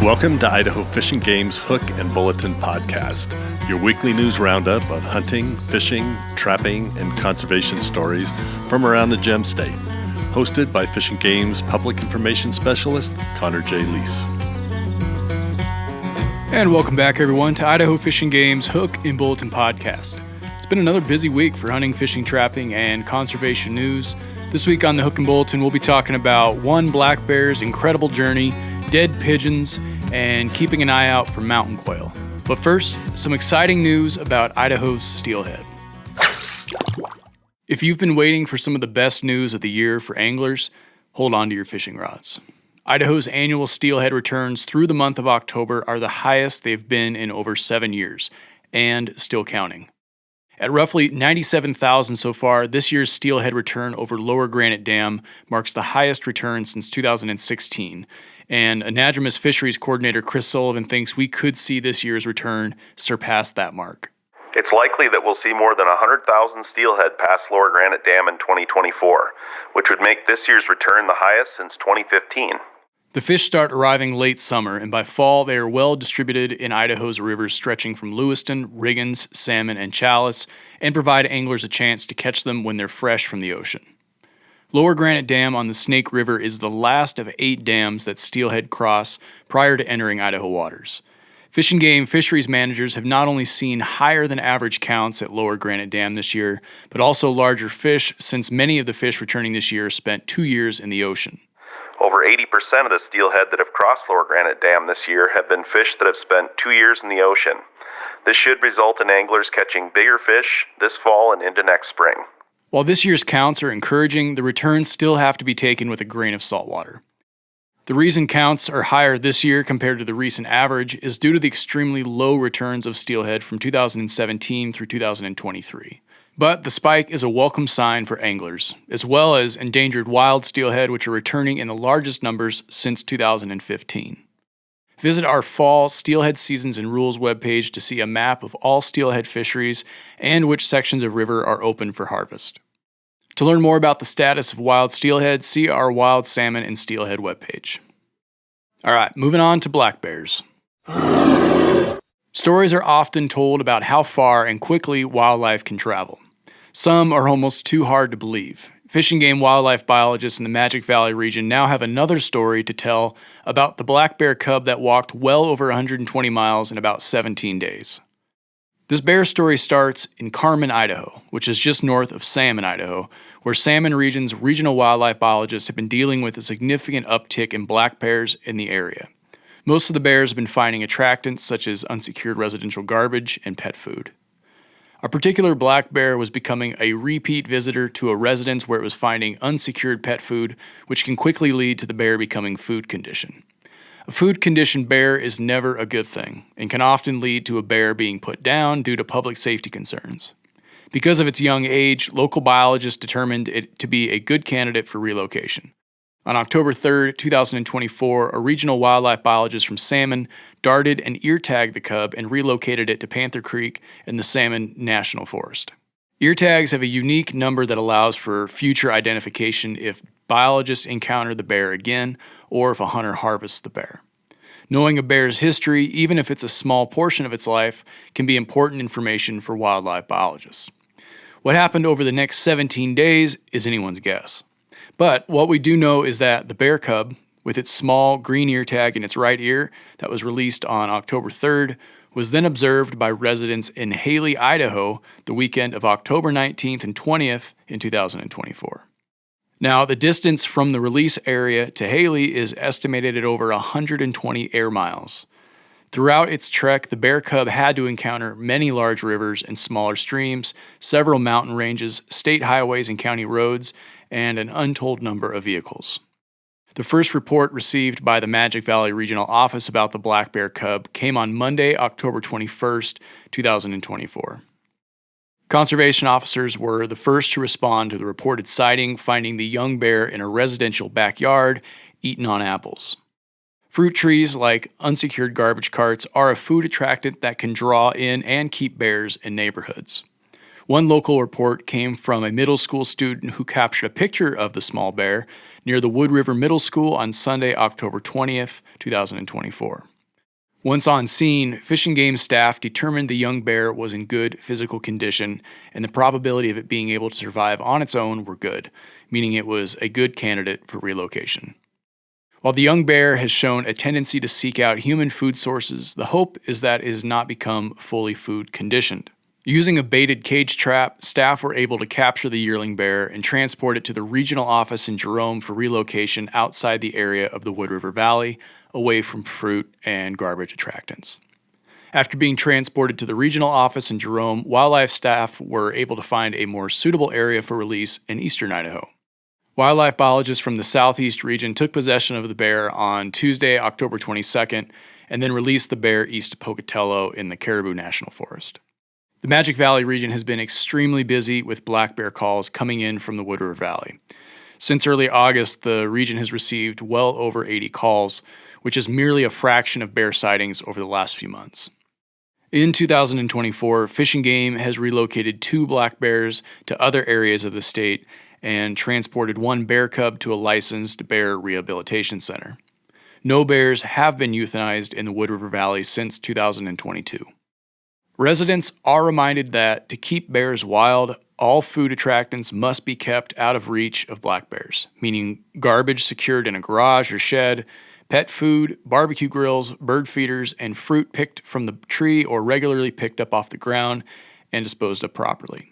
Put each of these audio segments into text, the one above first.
Welcome to Idaho Fish and Game's Hook and Bulletin podcast, your weekly news roundup of hunting, fishing, trapping, and conservation stories from around the Gem State. Hosted by Fish and Game's Public Information Specialist, Connor J. Lease. And welcome back, everyone, to Idaho Fish and Game's Hook and Bulletin podcast. It's been another busy week for hunting, fishing, trapping, and conservation news. This week on the Hook and Bulletin, we'll be talking about one black bear's incredible journey, dead pigeons, and keeping an eye out for mountain quail. But first, some exciting news about Idaho's steelhead. If you've been waiting for some of the best news of the year for anglers, hold on to your fishing rods. Idaho's annual steelhead returns through the month of October are the highest they've been in over 7 years, and still counting. At roughly 97,000 so far, this year's steelhead return over Lower Granite Dam marks the highest return since 2016, and Anadromous Fisheries Coordinator Chris Sullivan thinks we could see this year's return surpass that mark. It's likely that we'll see more than 100,000 steelhead pass Lower Granite Dam in 2024, which would make this year's return the highest since 2015. The fish start arriving late summer, and by fall they are well distributed in Idaho's rivers stretching from Lewiston, Riggins, Salmon, and Chalice, and provide anglers a chance to catch them when they're fresh from the ocean. Lower Granite Dam on the Snake River is the last of 8 dams that steelhead cross prior to entering Idaho waters. Fish and Game fisheries managers have not only seen higher than average counts at Lower Granite Dam this year, but also larger fish, since many of the fish returning this year spent 2 years in the ocean. Over 80% of the steelhead that have crossed Lower Granite Dam this year have been fish that have spent 2 years in the ocean. This should result in anglers catching bigger fish this fall and into next spring. While this year's counts are encouraging, the returns still have to be taken with a grain of salt water. The reason counts are higher this year compared to the recent average is due to the extremely low returns of steelhead from 2017 through 2023. But the spike is a welcome sign for anglers, as well as endangered wild steelhead, which are returning in the largest numbers since 2015. Visit our fall Steelhead Seasons and Rules webpage to see a map of all steelhead fisheries and which sections of river are open for harvest. To learn more about the status of wild steelhead, see our wild salmon and steelhead webpage. All right, moving on to black bears. Stories are often told about how far and quickly wildlife can travel. Some are almost too hard to believe. Fish and Game wildlife biologists in the Magic Valley region now have another story to tell about the black bear cub that walked well over 120 miles in about 17 days. This bear story starts in Carmen, Idaho, which is just north of Salmon, Idaho, where Salmon Region's regional wildlife biologists have been dealing with a significant uptick in black bears in the area. Most of the bears have been finding attractants such as unsecured residential garbage and pet food. A particular black bear was becoming a repeat visitor to a residence where it was finding unsecured pet food, which can quickly lead to the bear becoming food conditioned. A food-conditioned bear is never a good thing, and can often lead to a bear being put down due to public safety concerns. Because of its young age, local biologists determined it to be a good candidate for relocation. On October 3, 2024, a regional wildlife biologist from Salmon darted and ear-tagged the cub and relocated it to Panther Creek in the Salmon National Forest. Ear tags have a unique number that allows for future identification if biologists encounter the bear again or if a hunter harvests the bear. Knowing a bear's history, even if it's a small portion of its life, can be important information for wildlife biologists. What happened over the next 17 days is anyone's guess. But what we do know is that the bear cub, with its small green ear tag in its right ear that was released on October 3rd, was then observed by residents in Hailey, Idaho, the weekend of October 19th and 20th in 2024. Now, the distance from the release area to Hailey is estimated at over 120 air miles. Throughout its trek, the bear cub had to encounter many large rivers and smaller streams, several mountain ranges, state highways and county roads, and an untold number of vehicles. The first report received by the Magic Valley Regional Office about the black bear cub came on Monday, October 21st, 2024. Conservation officers were the first to respond to the reported sighting, finding the young bear in a residential backyard, eating on apples. Fruit trees, like unsecured garbage carts, are a food attractant that can draw in and keep bears in neighborhoods. One local report came from a middle school student who captured a picture of the small bear near the Wood River Middle School on Sunday, October 20th, 2024. Once on scene, Fish and Game staff determined the young bear was in good physical condition, and the probability of it being able to survive on its own were good, meaning it was a good candidate for relocation. While the young bear has shown a tendency to seek out human food sources, the hope is that it has not become fully food conditioned. Using a baited cage trap, staff were able to capture the yearling bear and transport it to the regional office in Jerome for relocation outside the area of the Wood River Valley, away from fruit and garbage attractants. After being transported to the regional office in Jerome, wildlife staff were able to find a more suitable area for release in eastern Idaho. Wildlife biologists from the southeast region took possession of the bear on Tuesday, October 22nd, and then released the bear east of Pocatello in the Caribou National Forest. The Magic Valley region has been extremely busy with black bear calls coming in from the Wood River Valley. Since early August, the region has received well over 80 calls, which is merely a fraction of bear sightings over the last few months. In 2024, Fish and Game has relocated 2 black bears to other areas of the state and transported 1 bear cub to a licensed bear rehabilitation center. No bears have been euthanized in the Wood River Valley since 2022. Residents are reminded that to keep bears wild, all food attractants must be kept out of reach of black bears, meaning garbage secured in a garage or shed, pet food, barbecue grills, bird feeders, and fruit picked from the tree or regularly picked up off the ground and disposed of properly.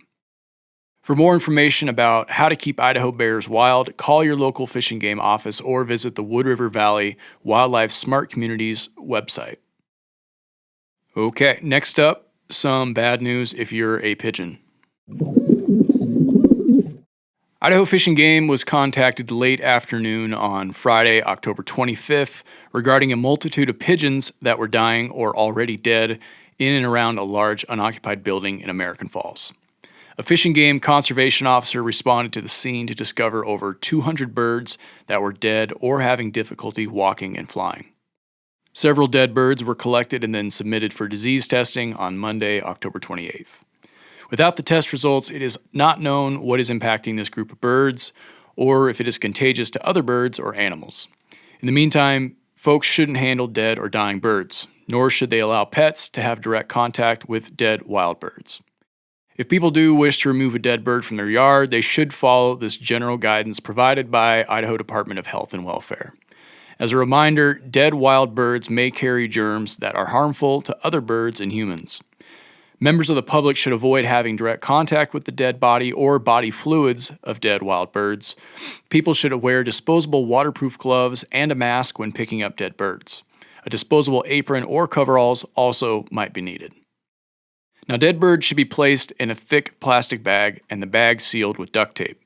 For more information about how to keep Idaho bears wild, call your local Fish and Game office or visit the Wood River Valley Wildlife Smart Communities website. Okay, next up, some bad news if you're a pigeon. Idaho Fish and Game was contacted late afternoon on Friday, October 25th, regarding a multitude of pigeons that were dying or already dead in and around a large unoccupied building in American Falls. A Fish and Game conservation officer responded to the scene to discover over 200 birds that were dead or having difficulty walking and flying. Several dead birds were collected and then submitted for disease testing on Monday, October 28th. Without the test results, it is not known what is impacting this group of birds or if it is contagious to other birds or animals. In the meantime, folks shouldn't handle dead or dying birds, nor should they allow pets to have direct contact with dead wild birds. If people do wish to remove a dead bird from their yard, they should follow this general guidance provided by Idaho Department of Health and Welfare. As a reminder, dead wild birds may carry germs that are harmful to other birds and humans. Members of the public should avoid having direct contact with the dead body or body fluids of dead wild birds. People should wear disposable waterproof gloves and a mask when picking up dead birds. A disposable apron or coveralls also might be needed. Now, dead birds should be placed in a thick plastic bag and the bag sealed with duct tape.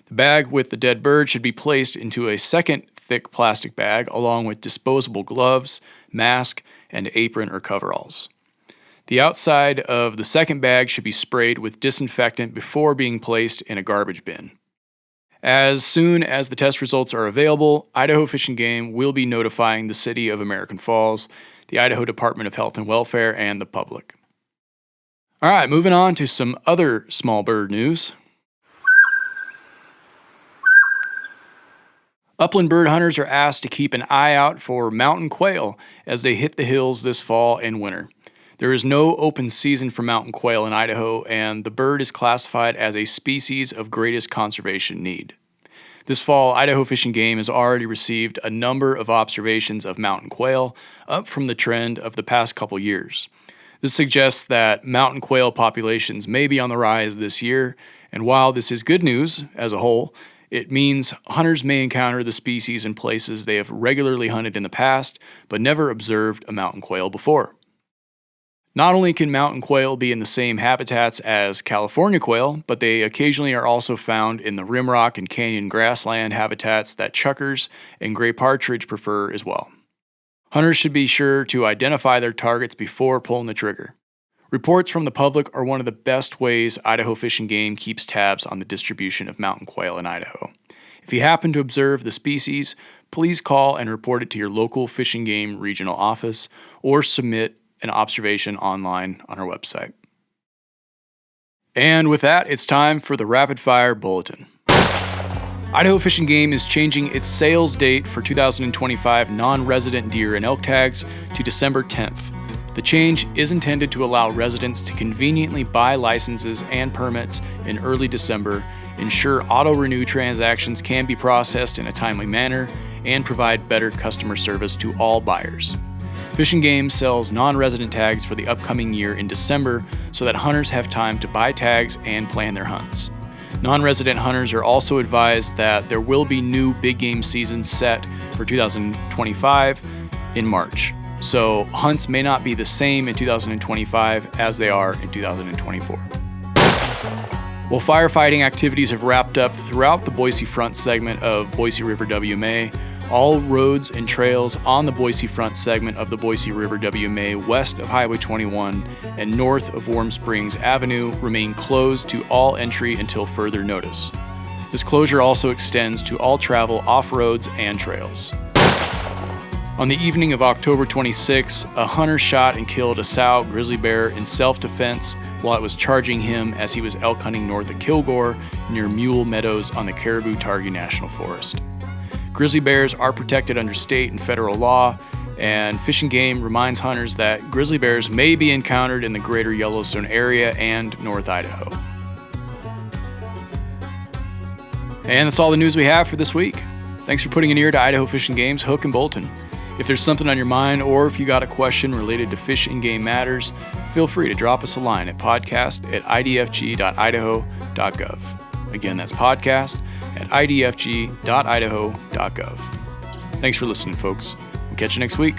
The bag with the dead bird should be placed into a second thick plastic bag along with disposable gloves, mask, and apron or coveralls. The outside of the second bag should be sprayed with disinfectant before being placed in a garbage bin. As soon as the test results are available, Idaho Fish and Game will be notifying the City of American Falls, the Idaho Department of Health and Welfare, and the public. All right, moving on to some other small bird news. Upland bird hunters are asked to keep an eye out for mountain quail as they hit the hills this fall and winter. There is no open season for mountain quail in Idaho, and the bird is classified as a species of greatest conservation need. This fall, Idaho Fish and Game has already received a number of observations of mountain quail, up from the trend of the past couple years. This suggests that mountain quail populations may be on the rise this year, and while this is good news as a whole, it means hunters may encounter the species in places they have regularly hunted in the past, but never observed a mountain quail before. Not only can mountain quail be in the same habitats as California quail, but they occasionally are also found in the rimrock and canyon grassland habitats that chukars and gray partridge prefer as well. Hunters should be sure to identify their targets before pulling the trigger. Reports from the public are one of the best ways Idaho Fish and Game keeps tabs on the distribution of mountain quail in Idaho. If If you happen to observe the species, please call and report it to your local Fish and Game regional office or submit an observation online on our website. And with that, it's time for the Rapid Fire Bulletin. Idaho Fish and Game is changing its sales date for 2025 non-resident deer and elk tags to December 10th. The change is intended to allow residents to conveniently buy licenses and permits in early December, ensure auto-renew transactions can be processed in a timely manner, and provide better customer service to all buyers. Fish and Game sells non-resident tags for the upcoming year in December so that hunters have time to buy tags and plan their hunts. Non-resident hunters are also advised that there will be new big game seasons set for 2025 in March, so hunts may not be the same in 2025 as they are in 2024. While firefighting activities have wrapped up throughout the Boise Front segment of Boise River WMA, all roads and trails on the Boise Front segment of the Boise River WMA west of Highway 21 and north of Warm Springs Avenue remain closed to all entry until further notice. This closure also extends to all travel off roads and trails. On the evening of October 26, a hunter shot and killed a sow grizzly bear in self-defense while it was charging him as he was elk hunting north of Kilgore near Mule Meadows on the Caribou-Targhee National Forest. Grizzly bears are protected under state and federal law, and Fish and Game reminds hunters that grizzly bears may be encountered in the greater Yellowstone area and North Idaho. And that's all the news we have for this week. Thanks for putting an ear to Idaho Fish and Game's Hook and Bulletin. If there's something on your mind or if you got a question related to fish and game matters, feel free to drop us a line at podcast@idfg.idaho.gov. Again, that's podcast@idfg.idaho.gov. Thanks for listening, folks. We'll catch you next week.